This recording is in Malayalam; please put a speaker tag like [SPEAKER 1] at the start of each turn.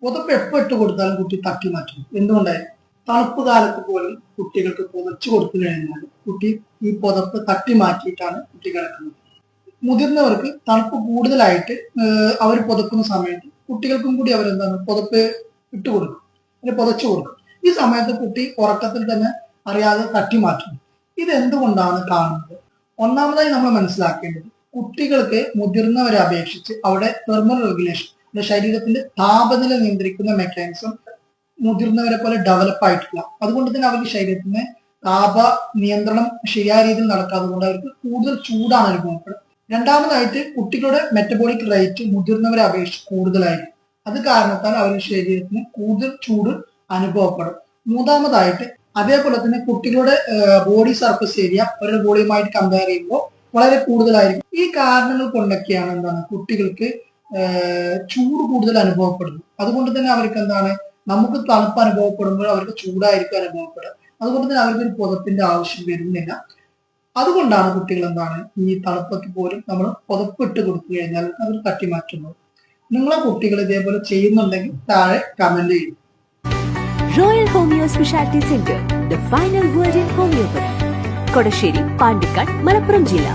[SPEAKER 1] പുതപ്പ് എപ്പോൾ ഇട്ട് കൊടുത്താലും കുട്ടി തട്ടി മാറ്റും. എന്തുകൊണ്ടായിരിക്കും? തണുപ്പ് കാലത്ത് പോലും കുട്ടികൾക്ക് പുതച്ചു കൊടുത്തു കഴിഞ്ഞാൽ കുട്ടി ഈ പുതപ്പ് തട്ടി മാറ്റിയിട്ടാണ് കുട്ടി കിടക്കുന്നത്. മുതിർന്നവർക്ക് തണുപ്പ് കൂടുതലായിട്ട് അവർ പുതക്കുന്ന സമയത്ത് കുട്ടികൾക്കും കൂടി അവരെന്താണ് പുതപ്പ് ഇട്ട് കൊടുക്കും, അല്ലെങ്കിൽ പുതച്ചു കൊടുക്കും. ഈ സമയത്ത് കുട്ടി ഉറക്കത്തിൽ തന്നെ അറിയാതെ തട്ടി മാറ്റുന്നു. ഇത് എന്തുകൊണ്ടാണ് കാണുന്നത്? ഒന്നാമതായി നമ്മൾ മനസ്സിലാക്കേണ്ടത്, കുട്ടികൾക്ക് മുതിർന്നവരെ അപേക്ഷിച്ച് അവിടെ തെർമൽ റെഗുലേഷൻ, ശരീരത്തിന്റെ താപനില നിയന്ത്രിക്കുന്ന മെക്കാനിസം മുതിർന്നവരെ പോലെ ഡെവലപ്പ് ആയിട്ടില്ല. അതുകൊണ്ട് തന്നെ അവർക്ക് ശരീരത്തിന് താപ നിയന്ത്രണം ശരിയായ രീതിയിൽ നടക്കാതെ കൊണ്ട് അവർക്ക് കൂടുതൽ ചൂടാണ് അനുഭവപ്പെടുന്നത്. രണ്ടാമതായിട്ട് കുട്ടികളുടെ മെറ്റബോളിക് റേറ്റ് മുതിർന്നവരെ അപേക്ഷിച്ച് കൂടുതലായിരിക്കും. അത് കാരണത്താൽ അവരുടെ ശരീരത്തിന് കൂടുതൽ ചൂട് അനുഭവപ്പെടും. മൂന്നാമതായിട്ട് അതേപോലെ തന്നെ കുട്ടികളുടെ ബോഡി സർഫസ് ഏരിയ അവരുടെ ബോഡിയുമായിട്ട് കമ്പയർ ചെയ്യുമ്പോൾ വളരെ കൂടുതലായിരിക്കും. ഈ കാരണങ്ങൾ കൊണ്ടൊക്കെയാണ് എന്താണ് കുട്ടികൾക്ക് ചൂട് കൂടുതൽ അനുഭവപ്പെടുന്നത്. അതുകൊണ്ട് തന്നെ അവർക്ക് എന്താണ്, നമുക്ക് തണുപ്പ് അനുഭവപ്പെടുമ്പോൾ അവർക്ക് ചൂടായിരിക്കും അനുഭവപ്പെടുക. അതുകൊണ്ട് തന്നെ അവർക്ക് ഒരു പുതപ്പിന്റെ ആവശ്യം വരുന്നില്ല. അതുകൊണ്ടാണ് കുട്ടികൾ എന്താണ് ഈ തണുപ്പൊക്കെ പോലും നമ്മൾ പുതപ്പിട്ട് കൊടുത്തു കഴിഞ്ഞാൽ അവർ തട്ടി മാറ്റുന്നത്. നിങ്ങളെ കുട്ടികൾ ഇതേപോലെ ചെയ്യുന്നുണ്ടെങ്കിൽ താഴെ കമന്റ് ചെയ്യും.
[SPEAKER 2] Royal Homoeo Speciality Centre, the final word in homoeopathy, Kodassery, Pandikkad, Malappuram ജില്ല.